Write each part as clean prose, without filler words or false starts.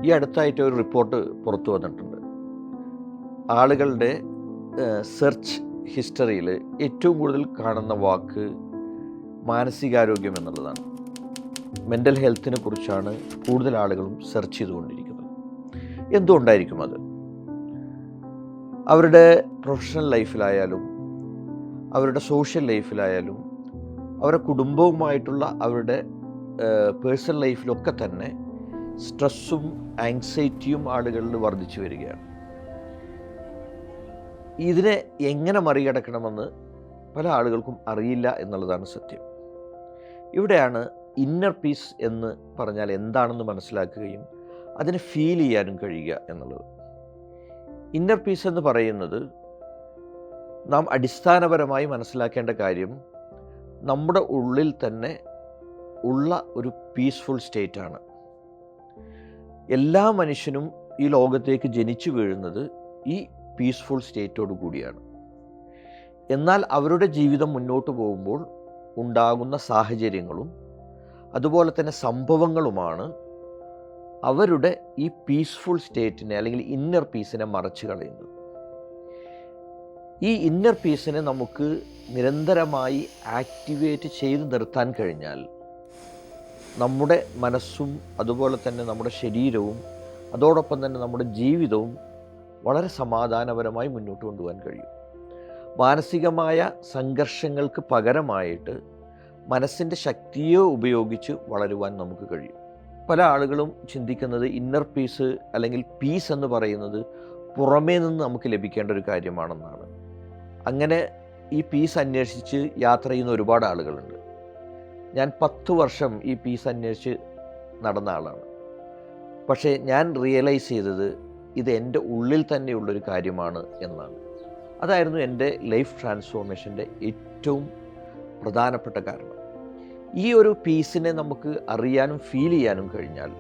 ഈ അടുത്തായിട്ട് ഒരു റിപ്പോർട്ട് പുറത്തു വന്നിട്ടുണ്ട്. ആളുകളുടെ സെർച്ച് ഹിസ്റ്ററിയിൽ ഏറ്റവും കൂടുതൽ കാണുന്ന വാക്ക് മാനസികാരോഗ്യം എന്നുള്ളതാണ്. മെൻ്റൽ ഹെൽത്തിനെ കുറിച്ചാണ് കൂടുതൽ ആളുകളും സെർച്ച് ചെയ്തുകൊണ്ടിരിക്കുന്നത്. എന്തുകൊണ്ടായിരിക്കും അത്? അവരുടെ പ്രൊഫഷണൽ ലൈഫിലായാലും അവരുടെ സോഷ്യൽ ലൈഫിലായാലും അവരുടെ കുടുംബവുമായിട്ടുള്ള അവരുടെ പേഴ്സണൽ ലൈഫിലൊക്കെ തന്നെ സ്ട്രെസ്സും ആങ്സൈറ്റിയും ആളുകളിൽ വർദ്ധിച്ചു വരികയാണ്. ഇതിനെ എങ്ങനെ മറികടക്കണമെന്ന് പല ആളുകൾക്കും അറിയില്ല എന്നുള്ളതാണ് സത്യം. ഇവിടെയാണ് ഇന്നർ പീസ് എന്ന് പറഞ്ഞാൽ എന്താണെന്ന് മനസ്സിലാക്കുകയും അതിനെ ഫീൽ ചെയ്യാനും കഴിയുക എന്നുള്ളത്. ഇന്നർ പീസ് എന്ന് പറയുന്നത് നാം അടിസ്ഥാനപരമായി മനസ്സിലാക്കേണ്ട കാര്യം നമ്മുടെ ഉള്ളിൽ തന്നെ ഉള്ള ഒരു പീസ്ഫുൾ സ്റ്റേറ്റാണ്. എല്ലാ മനുഷ്യനും ഈ ലോകത്തേക്ക് ജനിച്ചു വീഴുന്നത് ഈ പീസ്ഫുൾ സ്റ്റേറ്റോടു കൂടിയാണ്. എന്നാൽ അവരുടെ ജീവിതം മുന്നോട്ട് പോകുമ്പോൾ ഉണ്ടാകുന്ന സാഹചര്യങ്ങളും അതുപോലെ തന്നെ സംഭവങ്ങളുമാണ് അവരുടെ ഈ പീസ്ഫുൾ സ്റ്റേറ്റിനെ അല്ലെങ്കിൽ ഇന്നർ പീസിനെ മറച്ചു കളയുന്നത്. ഈ ഇന്നർ പീസിനെ നമുക്ക് നിരന്തരമായി ആക്ടിവേറ്റ് ചെയ്ത് നിർത്താൻ കഴിഞ്ഞാൽ നമ്മുടെ മനസ്സും അതുപോലെ തന്നെ നമ്മുടെ ശരീരവും അതോടൊപ്പം തന്നെ നമ്മുടെ ജീവിതവും വളരെ സമാധാനപരമായി മുന്നോട്ട് കൊണ്ടുപോകാൻ കഴിയും. മാനസികമായ സംഘർഷങ്ങൾക്ക് പകരമായിട്ട് മനസ്സിൻ്റെ ശക്തിയെ ഉപയോഗിച്ച് വളരുവാൻ നമുക്ക് കഴിയും. പല ആളുകളും ചിന്തിക്കുന്നത് ഇന്നർ പീസ് അല്ലെങ്കിൽ പീസ് എന്ന് പറയുന്നത് പുറമേ നിന്ന് നമുക്ക് ലഭിക്കേണ്ട ഒരു കാര്യമാണെന്നാണ്. അങ്ങനെ ഈ പീസ് അന്വേഷിച്ച് യാത്ര ചെയ്യുന്ന ഒരുപാട് ആളുകളുണ്ട്. ഞാൻ 10 വർഷം ഈ പീസ് അന്വേഷിച്ച് നടന്ന ആളാണ്. പക്ഷേ ഞാൻ റിയലൈസ് ചെയ്തത് ഇത് എൻ്റെ ഉള്ളിൽ തന്നെയുള്ളൊരു കാര്യമാണ് എന്നാണ്. അതായിരുന്നു എൻ്റെ ലൈഫ് ട്രാൻസ്ഫോർമേഷൻ്റെ ഏറ്റവും പ്രധാനപ്പെട്ട കാരണം. ഈ ഒരു പീസിനെ നമുക്ക് അറിയാനും ഫീൽ ചെയ്യാനും കഴിഞ്ഞാൽ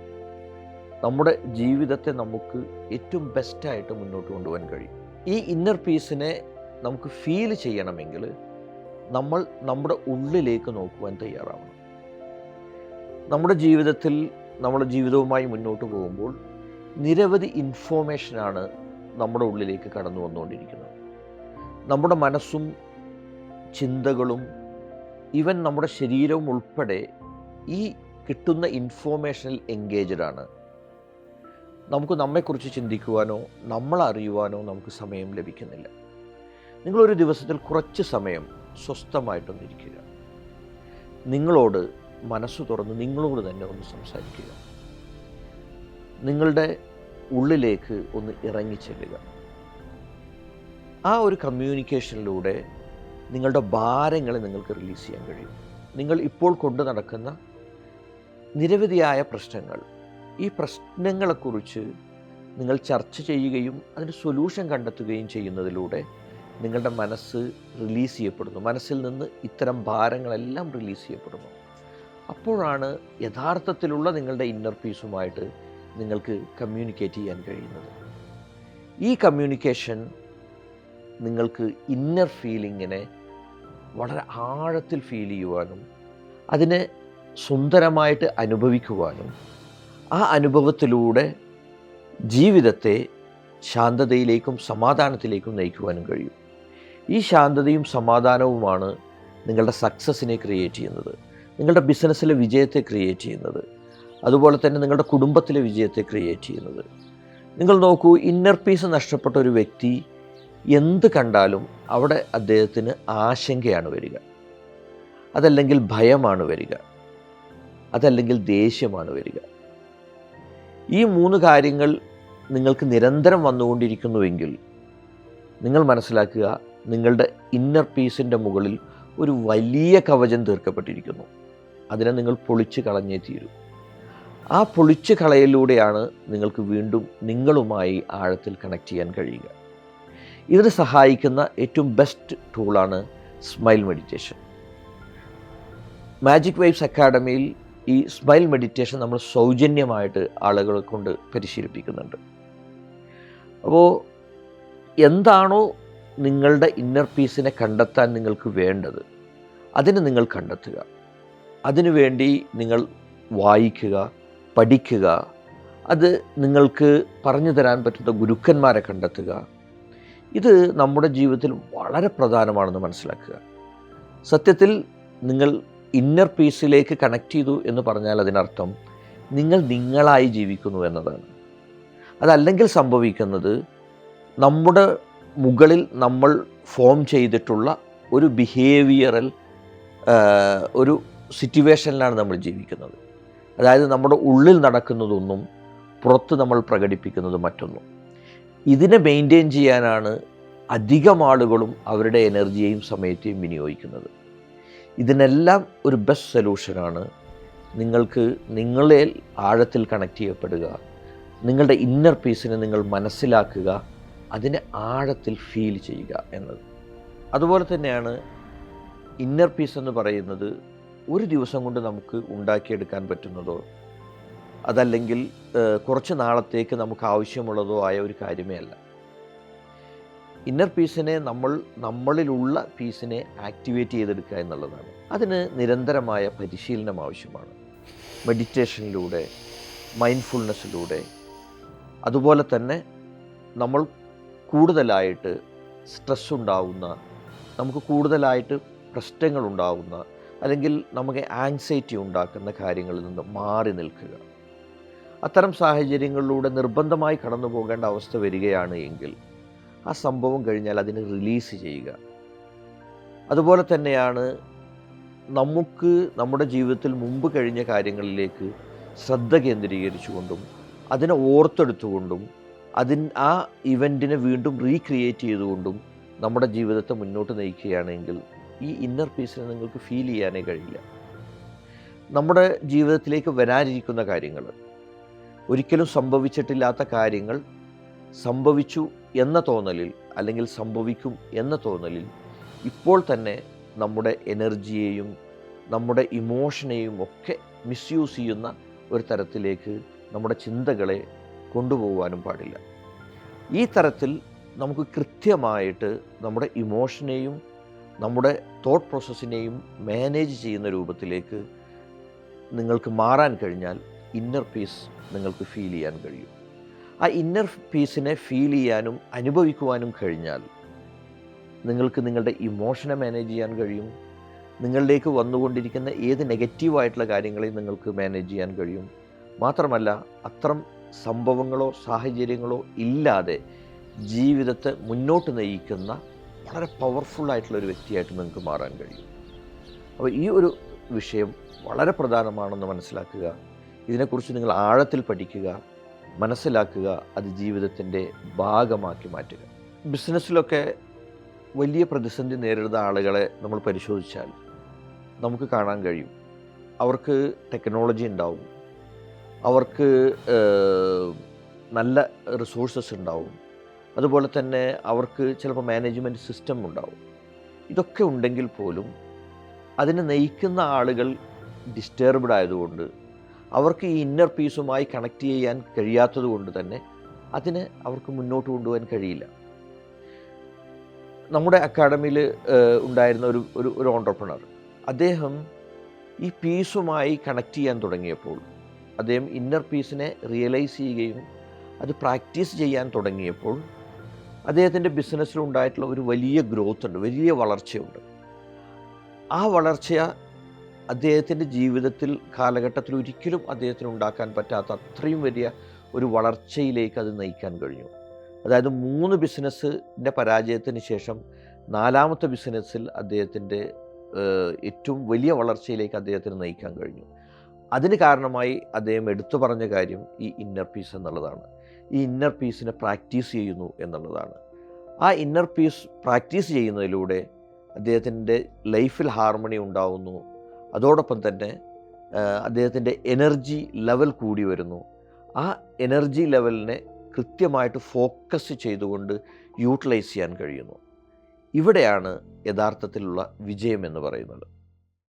നമ്മുടെ ജീവിതത്തെ നമുക്ക് ഏറ്റവും ബെസ്റ്റായിട്ട് മുന്നോട്ട് കൊണ്ടുപോകാൻ കഴിയും. ഈ ഇന്നർ പീസിനെ നമുക്ക് ഫീൽ ചെയ്യണമെങ്കിൽ നമ്മൾ നമ്മുടെ ഉള്ളിലേക്ക് നോക്കുവാൻ തയ്യാറാവണം. നമ്മുടെ ജീവിതത്തിൽ നമ്മുടെ ജീവിതവുമായി മുന്നോട്ട് പോകുമ്പോൾ നിരവധി ഇൻഫോർമേഷനാണ് നമ്മുടെ ഉള്ളിലേക്ക് കടന്നു വന്നുകൊണ്ടിരിക്കുന്നത്. നമ്മുടെ മനസ്സും ചിന്തകളും ഈവൻ നമ്മുടെ ശരീരവും ഉൾപ്പെടെ ഈ കിട്ടുന്ന ഇൻഫോർമേഷനിൽ എൻഗേജ്ഡാണ്. നമുക്ക് നമ്മെക്കുറിച്ച് ചിന്തിക്കുവാനോ നമ്മളെ അറിയുവാനോ നമുക്ക് സമയം ലഭിക്കുന്നില്ല. നിങ്ങളൊരു ദിവസത്തിൽ കുറച്ച് സമയം സ്വസ്ഥമായിട്ടൊന്നിരിക്കുക. നിങ്ങളോട് മനസ്സ് തുറന്ന് നിങ്ങളോട് തന്നെ ഒന്ന് സംസാരിക്കുക. നിങ്ങളുടെ ഉള്ളിലേക്ക് ഒന്ന് ഇറങ്ങിച്ചെല്ലുക. ആ ഒരു കമ്മ്യൂണിക്കേഷനിലൂടെ നിങ്ങളുടെ ഭാരങ്ങളെ നിങ്ങൾക്ക് റിലീസ് ചെയ്യാൻ കഴിയും. നിങ്ങൾ ഇപ്പോൾ കൊണ്ടു നടക്കുന്ന നിരവധിയായ പ്രശ്നങ്ങൾ, ഈ പ്രശ്നങ്ങളെക്കുറിച്ച് നിങ്ങൾ ചർച്ച ചെയ്യുകയും അതിന് സൊല്യൂഷൻ കണ്ടെത്തുകയും ചെയ്യുന്നതിലൂടെ നിങ്ങളുടെ മനസ്സ് റിലീസ് ചെയ്യപ്പെടുന്നു. മനസ്സിൽ നിന്ന് ഇത്തരം ഭാരങ്ങളെല്ലാം റിലീസ് ചെയ്യപ്പെടുന്നു. അപ്പോഴാണ് യഥാർത്ഥത്തിലുള്ള നിങ്ങളുടെ ഇന്നർ പീസുമായിട്ട് നിങ്ങൾക്ക് കമ്മ്യൂണിക്കേറ്റ് ചെയ്യാൻ കഴിയുന്നത്. ഈ കമ്മ്യൂണിക്കേഷൻ നിങ്ങൾക്ക് ഇന്നർ ഫീലിങ്ങിനെ വളരെ ആഴത്തിൽ ഫീൽ ചെയ്യുവാനും അതിനെ സുന്ദരമായിട്ട് അനുഭവിക്കുവാനും ആ അനുഭവത്തിലൂടെ ജീവിതത്തെ ശാന്തതയിലേക്കും സമാധാനത്തിലേക്കും നയിക്കുവാനും കഴിയും. ഈ ശാന്തതയും സമാധാനവുമാണ് നിങ്ങളുടെ സക്സസ്സിനെ ക്രിയേറ്റ് ചെയ്യുന്നത്, നിങ്ങളുടെ ബിസിനസ്സിലെ വിജയത്തെ ക്രിയേറ്റ് ചെയ്യുന്നത്, അതുപോലെ തന്നെ നിങ്ങളുടെ കുടുംബത്തിലെ വിജയത്തെ ക്രിയേറ്റ് ചെയ്യുന്നത്. നിങ്ങൾ നോക്കൂ, ഇന്നർ പീസ് നഷ്ടപ്പെട്ട ഒരു വ്യക്തി എന്ത് കണ്ടാലും അവിടെ അദ്ദേഹത്തിന് ആശങ്കയാണ് വരിക, അതല്ലെങ്കിൽ ഭയമാണ് വരിക, അതല്ലെങ്കിൽ ദേഷ്യമാണ് വരിക. ഈ 3 കാര്യങ്ങൾ നിങ്ങൾക്ക് നിരന്തരം വന്നുകൊണ്ടിരിക്കുന്നുവെങ്കിൽ നിങ്ങൾ മനസ്സിലാക്കുക, നിങ്ങളുടെ ഇന്നർ പീസിൻ്റെ മുകളിൽ ഒരു വലിയ കവചം തീർക്കപ്പെട്ടിരിക്കുന്നു. അതിനെ നിങ്ങൾ പൊളിച്ച് കളഞ്ഞേ തീരൂ. ആ പൊളിച്ച് കളയലിലൂടെയാണ് നിങ്ങൾക്ക് വീണ്ടും നിങ്ങളുമായി ആഴത്തിൽ കണക്ട് ചെയ്യാൻ കഴിയുക. ഇതിന് സഹായിക്കുന്ന ഏറ്റവും ബെസ്റ്റ് ടൂളാണ് സ്മൈൽ മെഡിറ്റേഷൻ. മാജിക് വൈബ്സ് അക്കാഡമിയിൽ ഈ സ്മൈൽ മെഡിറ്റേഷൻ നമ്മൾ സൗജന്യമായിട്ട് ആളുകളെ കൊണ്ട് പരിശീലിപ്പിക്കുന്നുണ്ട്. അപ്പോൾ എന്താണോ നിങ്ങളുടെ ഇന്നർ പീസിനെ കണ്ടെത്താൻ നിങ്ങൾക്ക് വേണ്ടത് അതിന് നിങ്ങൾ കണ്ടെത്തുക. അതിനുവേണ്ടി നിങ്ങൾ വായിക്കുക, പഠിക്കുക, അത് നിങ്ങൾക്ക് പറഞ്ഞു തരാൻ പറ്റുന്ന ഗുരുക്കന്മാരെ കണ്ടെത്തുക. ഇത് നമ്മുടെ ജീവിതത്തിൽ വളരെ പ്രധാനമാണെന്ന് മനസ്സിലാക്കുക. സത്യത്തിൽ നിങ്ങൾ ഇന്നർ പീസിലേക്ക് കണക്ട് ചെയ്തു എന്ന് പറഞ്ഞാൽ അതിനർത്ഥം നിങ്ങൾ നിങ്ങളായി ജീവിക്കുന്നു എന്നതാണ്. അതല്ലെങ്കിൽ സംഭവിക്കുന്നത് നമ്മുടെ മുകളിൽ നമ്മൾ ഫോം ചെയ്തിട്ടുള്ള ഒരു ബിഹേവിയറൽ ഒരു സിറ്റുവേഷനിലാണ് നമ്മൾ ജീവിക്കുന്നത്. അതായത് നമ്മുടെ ഉള്ളിൽ നടക്കുന്നതൊന്നും പുറത്ത് നമ്മൾ പ്രകടിപ്പിക്കുന്നത് മറ്റൊന്നും. ഇതിനെ മെയിൻറ്റെയിൻ ചെയ്യാനാണ് അധികം ആളുകളും അവരുടെ എനർജിയെയും സമയത്തെയും വിനിയോഗിക്കുന്നത്. ഇതിനെല്ലാം ഒരു ബെസ്റ്റ് സൊല്യൂഷനാണ് നിങ്ങൾക്ക് നിങ്ങളെ ആഴത്തിൽ കണക്ട് ചെയ്യപ്പെടുക, നിങ്ങളുടെ ഇന്നർ പീസിനെ നിങ്ങൾ മനസ്സിലാക്കുക, അതിനെ ആഴത്തിൽ ഫീൽ ചെയ്യുക എന്നത്. അതുപോലെ തന്നെയാണ് ഇന്നർ പീസ് എന്ന് പറയുന്നത് ഒരു ദിവസം കൊണ്ട് നമുക്ക് ഉണ്ടാക്കിയെടുക്കാൻ പറ്റുന്നതോ അതല്ലെങ്കിൽ കുറച്ച് നാളത്തേക്ക് നമുക്ക് ആവശ്യമുള്ളതോ ആയ ഒരു കാര്യമേ അല്ല. ഇന്നർ പീസിനെ നമ്മളിലുള്ള പീസിനെ ആക്ടിവേറ്റ് ചെയ്തെടുക്കുക എന്നുള്ളതാണ്. അതിന് നിരന്തരമായ പരിശീലനം ആവശ്യമാണ്. മെഡിറ്റേഷനിലൂടെ, മൈൻഡ്ഫുൾനെസ്സിലൂടെ, അതുപോലെ തന്നെ നമ്മൾ കൂടുതലായിട്ട് സ്ട്രെസ് ഉണ്ടാവുന്ന, നമുക്ക് കൂടുതലായിട്ട് പ്രശ്നങ്ങളുണ്ടാവുന്ന അല്ലെങ്കിൽ നമുക്ക് ആങ്സൈറ്റി ഉണ്ടാക്കുന്ന കാര്യങ്ങളിൽ നിന്ന് മാറി നിൽക്കുക. അത്തരം സാഹചര്യങ്ങളിലൂടെ നിർബന്ധമായി കടന്നു പോകേണ്ട അവസ്ഥ വരികയാണ് എങ്കിൽ ആ സംഭവം കഴിഞ്ഞാൽ അതിനെ റിലീസ് ചെയ്യുക. അതുപോലെ തന്നെയാണ് നമുക്ക് നമ്മുടെ ജീവിതത്തിൽ മുമ്പ് കഴിഞ്ഞ കാര്യങ്ങളിലേക്ക് ശ്രദ്ധ കേന്ദ്രീകരിച്ചുകൊണ്ടും അതിനെ ഓർത്തെടുത്തുകൊണ്ടും ആ ഇവൻറ്റിനെ വീണ്ടും റീക്രിയേറ്റ് ചെയ്തുകൊണ്ടും നമ്മുടെ ജീവിതത്തെ മുന്നോട്ട് നയിക്കുകയാണെങ്കിൽ ഈ ഇന്നർ പീസിനെ നിങ്ങൾക്ക് ഫീൽ ചെയ്യാനേ കഴിയില്ല. നമ്മുടെ ജീവിതത്തിലേക്ക് വരാനിരിക്കുന്ന കാര്യങ്ങൾ, ഒരിക്കലും സംഭവിച്ചിട്ടില്ലാത്ത കാര്യങ്ങൾ സംഭവിച്ചു എന്ന തോന്നലിൽ അല്ലെങ്കിൽ സംഭവിക്കും എന്ന തോന്നലിൽ ഇപ്പോൾ തന്നെ നമ്മുടെ എനർജിയെയും നമ്മുടെ ഇമോഷനെയും ഒക്കെ മിസ്യൂസ് ചെയ്യുന്ന ഒരു തരത്തിലേക്ക് നമ്മുടെ ചിന്തകളെ കൊണ്ടുപോകാനും പാടില്ല. ഈ തരത്തിൽ നമുക്ക് കൃത്യമായിട്ട് നമ്മുടെ ഇമോഷനെയും നമ്മുടെ തോട്ട് പ്രോസസ്സിനെയും മാനേജ് ചെയ്യുന്ന രൂപത്തിലേക്ക് നിങ്ങൾക്ക് മാറാൻ കഴിഞ്ഞാൽ ഇന്നർ പീസ് നിങ്ങൾക്ക് ഫീൽ ചെയ്യാൻ കഴിയും. ആ ഇന്നർ പീസിനെ ഫീൽ ചെയ്യാനും അനുഭവിക്കുവാനും കഴിഞ്ഞാൽ നിങ്ങൾക്ക് നിങ്ങളുടെ ഇമോഷനെ മാനേജ് ചെയ്യാൻ കഴിയും. നിങ്ങളിലേക്ക് വന്നുകൊണ്ടിരിക്കുന്ന ഏത് നെഗറ്റീവായിട്ടുള്ള കാര്യങ്ങളെയും നിങ്ങൾക്ക് മാനേജ് ചെയ്യാൻ കഴിയും. മാത്രമല്ല അത്തരം സംഭവങ്ങളോ സാഹചര്യങ്ങളോ ഇല്ലാതെ ജീവിതത്തെ മുന്നോട്ട് നയിക്കുന്ന വളരെ പവർഫുള്ളായിട്ടുള്ളൊരു വ്യക്തിയായിട്ട് നിങ്ങൾക്ക് മാറാൻ കഴിയും. അപ്പോൾ ഈ ഒരു വിഷയം വളരെ പ്രധാനമാണെന്ന് മനസ്സിലാക്കുക. ഇതിനെക്കുറിച്ച് നിങ്ങൾ ആഴത്തിൽ പഠിക്കുക, മനസ്സിലാക്കുക, അത് ജീവിതത്തിൻ്റെ ഭാഗമാക്കി മാറ്റുക. ബിസിനസ്സിലൊക്കെ വലിയ പ്രതിസന്ധി നേരിടുന്ന ആളുകളെ നമ്മൾ പരിശോധിച്ചാൽ നമുക്ക് കാണാൻ കഴിയും. അവർക്ക് ടെക്നോളജി ഉണ്ടാവും, അവർക്ക് നല്ല റിസോഴ്സസ് ഉണ്ടാവും, അതുപോലെ തന്നെ അവർക്ക് ചിലപ്പോൾ മാനേജ്മെൻറ്റ് സിസ്റ്റം ഉണ്ടാവും. ഇതൊക്കെ ഉണ്ടെങ്കിൽ പോലും അതിനെ നയിക്കുന്ന ആളുകൾ ഡിസ്റ്റർബ്ഡ് ആയതുകൊണ്ട്, അവർക്ക് ഈ ഇന്നർ പീസുമായി കണക്ട് ചെയ്യാൻ കഴിയാത്തത് കൊണ്ട് തന്നെ അതിനെ അവർക്ക് മുന്നോട്ട് കൊണ്ടുപോകാൻ കഴിയില്ല. നമ്മുടെ അക്കാഡമിയിൽ ഉണ്ടായിരുന്ന ഒരു ഓൺട്രപ്രണർ, അദ്ദേഹം ഈ പീസുമായി കണക്ട് ചെയ്യാൻ തുടങ്ങിയപ്പോൾ അദ്ദേഹം ഇന്നർ പീസിനെ റിയലൈസ് ചെയ്യുകയും അത് പ്രാക്ടീസ് ചെയ്യാൻ തുടങ്ങിയപ്പോൾ അദ്ദേഹത്തിൻ്റെ ബിസിനസ്സിലുണ്ടായിട്ടുള്ള ഒരു വലിയ ഗ്രോത്ത് ഉണ്ട്, വലിയ വളർച്ചയുണ്ട്. ആ വളർച്ച അദ്ദേഹത്തിൻ്റെ ജീവിതത്തിൽ കാലഘട്ടത്തിൽ ഒരിക്കലും അദ്ദേഹത്തിന് ഉണ്ടാക്കാൻ പറ്റാത്ത അത്രയും വലിയ ഒരു വളർച്ചയിലേക്ക് അത് നയിക്കാൻ കഴിഞ്ഞു. അതായത് 3 ബിസിനസ്സിൻ്റെ പരാജയത്തിന് ശേഷം 4ാമത്തെ ബിസിനസ്സിൽ അദ്ദേഹത്തിൻ്റെ ഏറ്റവും വലിയ വളർച്ചയിലേക്ക് അദ്ദേഹത്തിന് നയിക്കാൻ കഴിഞ്ഞു. അതിന് കാരണമായി അദ്ദേഹം എടുത്തു പറഞ്ഞ കാര്യം ഈ ഇന്നർ പീസ് എന്നുള്ളതാണ്. ഈ ഇന്നർ പീസിനെ പ്രാക്ടീസ് ചെയ്യുന്നു എന്നുള്ളതാണ്. ആ ഇന്നർ പീസ് പ്രാക്ടീസ് ചെയ്യുന്നതിലൂടെ അദ്ദേഹത്തിൻ്റെ ലൈഫിൽ ഹാർമണി ഉണ്ടാവുന്നു. അതോടൊപ്പം തന്നെ അദ്ദേഹത്തിൻ്റെ എനർജി ലെവൽ കൂടി വരുന്നു. ആ എനർജി ലെവലിനെ കൃത്യമായിട്ട് ഫോക്കസ് ചെയ്തുകൊണ്ട് യൂട്ടിലൈസ് ചെയ്യാൻ കഴിയുന്നു. ഇവിടെയാണ് യഥാർത്ഥത്തിലുള്ള വിജയം എന്ന് പറയുന്നത്.